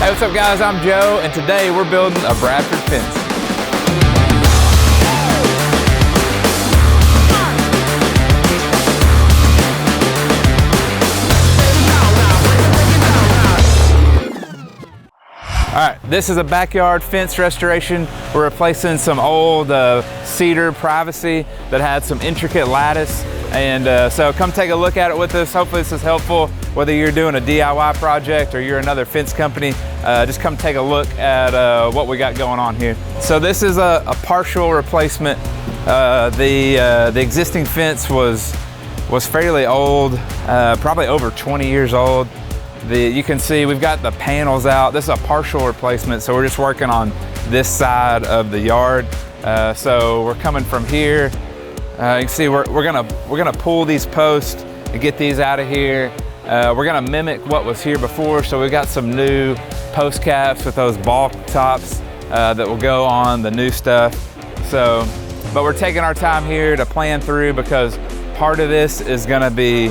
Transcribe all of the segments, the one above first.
Hey, what's up guys? I'm Joe, and today we're building a Bradford fence. All right, this is a backyard fence restoration. We're replacing some old cedar privacy that had some intricate lattice. And so come take a look at it with us. Hopefully this is helpful, whether you're doing a DIY project or you're another fence company. Just come take a look at what we got going on here. So this is a partial replacement. The existing fence was fairly old, probably over 20 years old. You can see we've got the panels out. This is a partial replacement, so we're just working on this side of the yard. So we're coming from here. You can see we're gonna pull these posts and get these out of here. We're gonna mimic what was here before, so we've got some new post caps with those ball tops that will go on the new stuff. So, but we're taking our time here to plan through, because part of this is gonna be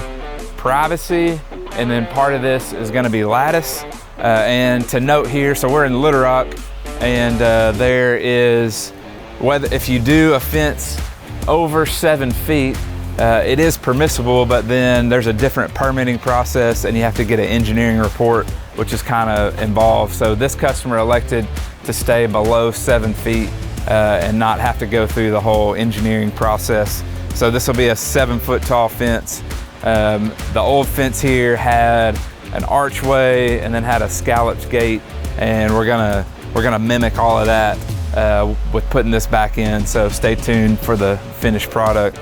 privacy, and then part of this is gonna be lattice. And to note here, so we're in Little Rock, and there is, if you do a fence over 7 feet, it is permissible, but then there's a different permitting process and you have to get an engineering report, which is kind of involved. So this customer elected to stay below 7 feet and not have to go through the whole engineering process. So this will be a 7-foot tall fence. The old fence here had an archway and then had a scalloped gate, and we're gonna mimic all of that with putting this back in. So stay tuned for the finished product.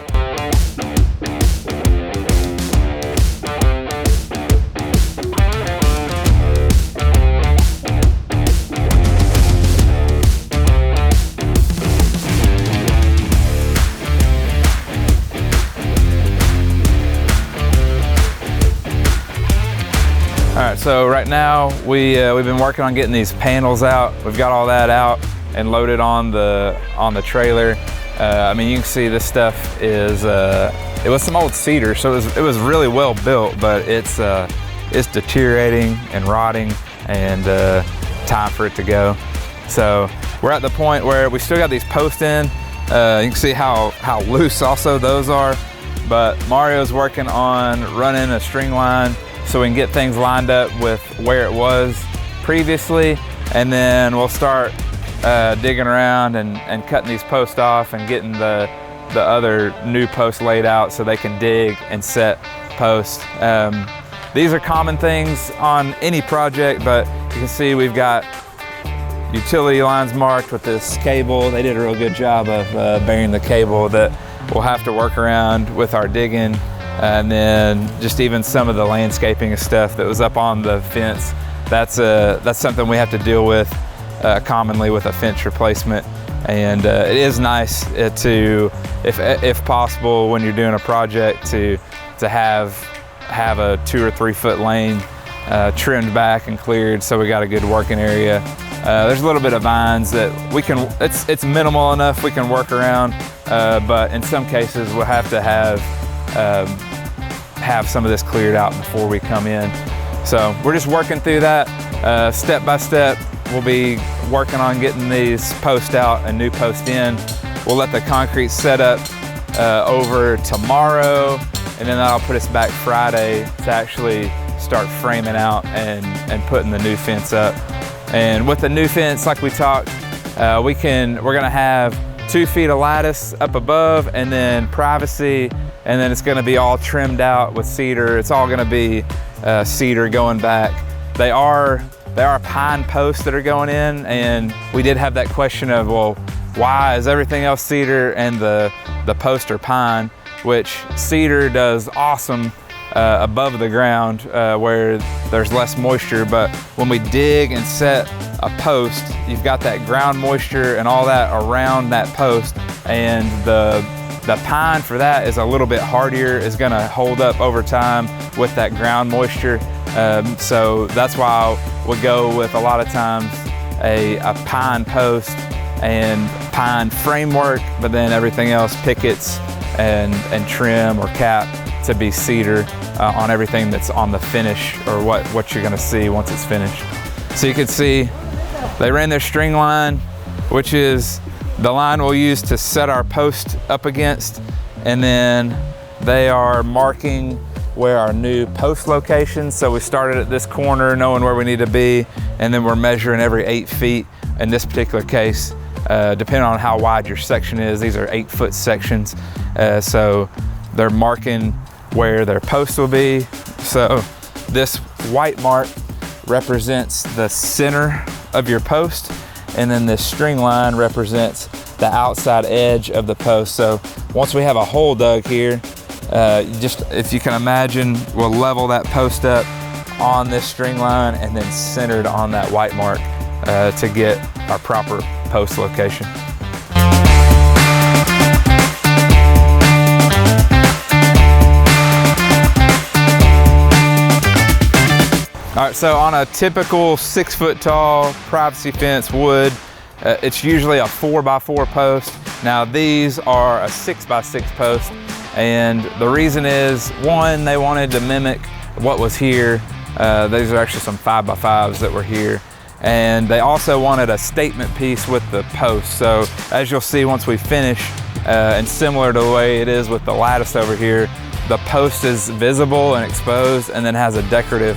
All right, so right now we've been working on getting these panels out. We've got all that out and loaded on the trailer. I mean, you can see this stuff is it was some old cedar, so it was really well built, but it's deteriorating and rotting, and time for it to go. So we're at the point where we still got these posts in. You can see how loose also those are, but Mario's working on running a string line so we can get things lined up with where it was previously, and then we'll start digging around and cutting these posts off and getting the other new posts laid out so they can dig and set posts. These are common things on any project, but you can see we've got utility lines marked with this cable. They did a real good job of burying the cable that we'll have to work around with our digging. And then just even some of the landscaping and stuff that was up on the fence, that's something we have to deal with commonly with a fence replacement. And it is nice to, if possible, when you're doing a project, to have a 2 or 3 foot lane trimmed back and cleared, so we got a good working area. There's a little bit of vines that it's minimal enough we can work around, but in some cases we'll have to have some of this cleared out before we come in. So we're just working through that step by step. We'll be working on getting these posts out and new posts in. We'll let the concrete set up over tomorrow, and then that'll put us back Friday to actually start framing out and putting the new fence up. And with the new fence, like we talked, we're gonna have 2 feet of lattice up above, and then privacy, and then it's gonna be all trimmed out with cedar. It's all gonna be cedar going back. They are pine posts that are going in, and we did have that question of, well, why is everything else cedar and the posts are pine? Which cedar does awesome above the ground where there's less moisture, but when we dig and set a post, you've got that ground moisture and all that around that post, and the pine for that is a little bit hardier, is gonna hold up over time with that ground moisture. So that's why we'll go with a lot of times a pine post and pine framework, but then everything else pickets and trim or cap to be cedar on everything that's on the finish, or what you're gonna see once it's finished. So you can see they ran their string line, which is the line we'll use to set our post up against, and then they are marking where our new post location. So we started at this corner knowing where we need to be, and then we're measuring every 8 feet. In this particular case, depending on how wide your section is, these are 8-foot sections. So they're marking where their post will be. So this white mark represents the center of your post, and then this string line represents the outside edge of the post. So once we have a hole dug here, just if you can imagine, we'll level that post up on this string line and then centered on that white mark to get our proper post location. All right, so on a typical 6-foot tall privacy fence wood, it's usually a 4x4 post. Now these are a 6x6 post, and the reason is, one, they wanted to mimic what was here. These are actually some 5x5s that were here. And they also wanted a statement piece with the post. So as you'll see once we finish, and similar to the way it is with the lattice over here, the post is visible and exposed and then has a decorative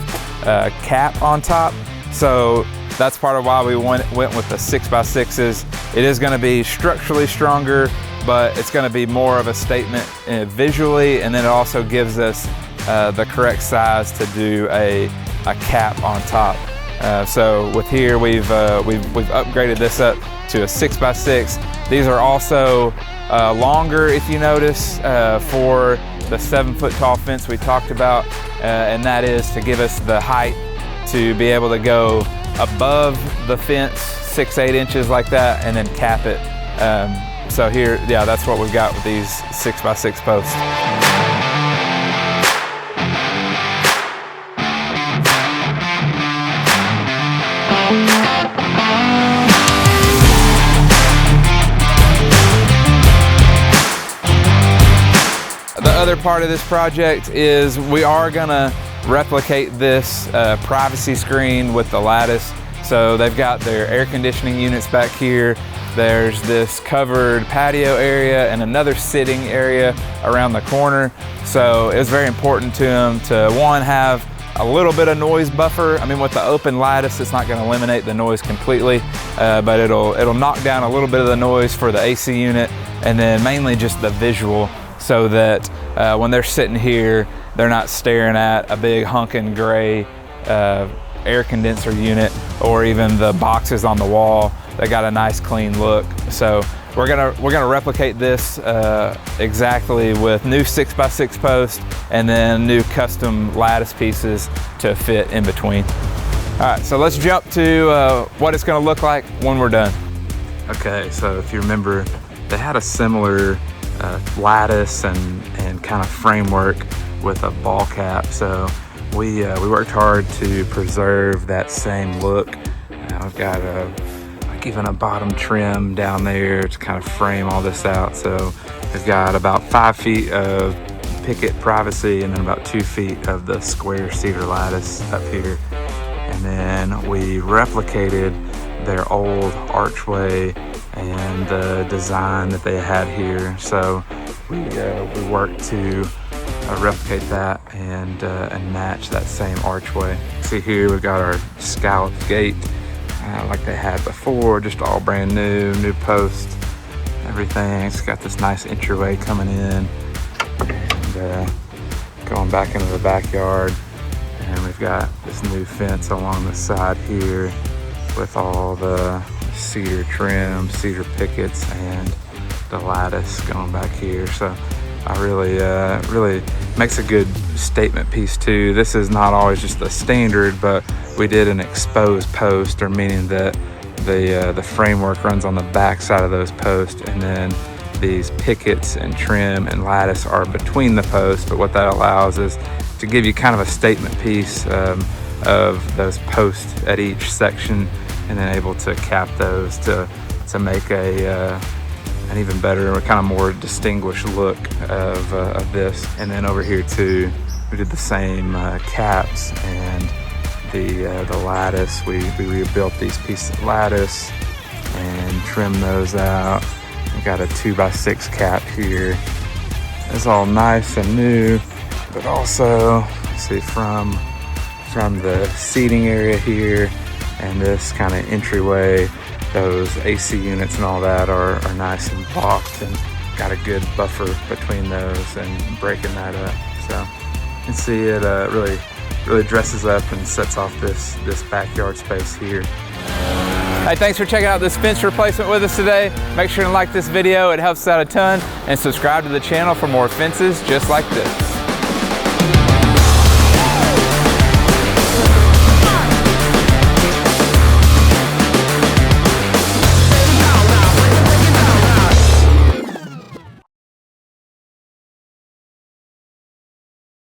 cap on top. So that's part of why we went with the 6x6s. It is gonna be structurally stronger, but it's gonna be more of a statement visually, and then it also gives us the correct size to do a cap on top. So with here, we've upgraded this up to a 6x6. These are also longer, if you notice, for the 7-foot tall fence we talked about, and that is to give us the height to be able to go above the fence 6-8 inches like that, and then cap it. So here, yeah, that's what we've got with these 6x6 posts. The other part of this project is we are gonna replicate this privacy screen with the lattice. So they've got their air conditioning units back here. There's this covered patio area and another sitting area around the corner. So it was very important to them to, one, have a little bit of noise buffer. I mean, with the open lattice, it's not gonna eliminate the noise completely, but it'll knock down a little bit of the noise for the AC unit, and then mainly just the visual, so that when they're sitting here, they're not staring at a big hunkin' gray air condenser unit, or even the boxes on the wall. They got a nice clean look. So we're gonna replicate this exactly with new 6x6 posts and then new custom lattice pieces to fit in between. All right, so let's jump to what it's gonna look like when we're done. Okay, so if you remember, they had a similar lattice and kind of framework with a ball cap. So we worked hard to preserve that same look. I've got even a bottom trim down there to kind of frame all this out. So we've got about 5 feet of picket privacy and then about 2 feet of the square cedar lattice up here. And then we replicated their old archway and the design that they had here. So we worked to replicate that and match that same archway. See here, we've got our scalloped gate like they had before, just all brand new post, everything. It's got this nice entryway coming in and going back into the backyard. And we've got this new fence along the side here with all the cedar trim, cedar pickets, and the lattice going back here. So I really makes a good statement piece too. This is not always just the standard, but we did an exposed post, or meaning that the framework runs on the back side of those posts, and then these pickets and trim and lattice are between the posts. But what that allows is to give you kind of a statement piece of those posts at each section, and then able to cap those to make an even better, kind of more distinguished look of this. And then over here too, we did the same caps and the lattice. We rebuilt these pieces of lattice and trimmed those out. We got a 2x6 cap here. It's all nice and new, but also see from the seating area here and this kind of entryway, those AC units and all that are nice and blocked and got a good buffer between those and breaking that up. So you can see it really dresses up and sets off this backyard space here. Hey, thanks for checking out this fence replacement with us today. Make sure to like this video, it helps us out a ton, and subscribe to the channel for more fences just like this.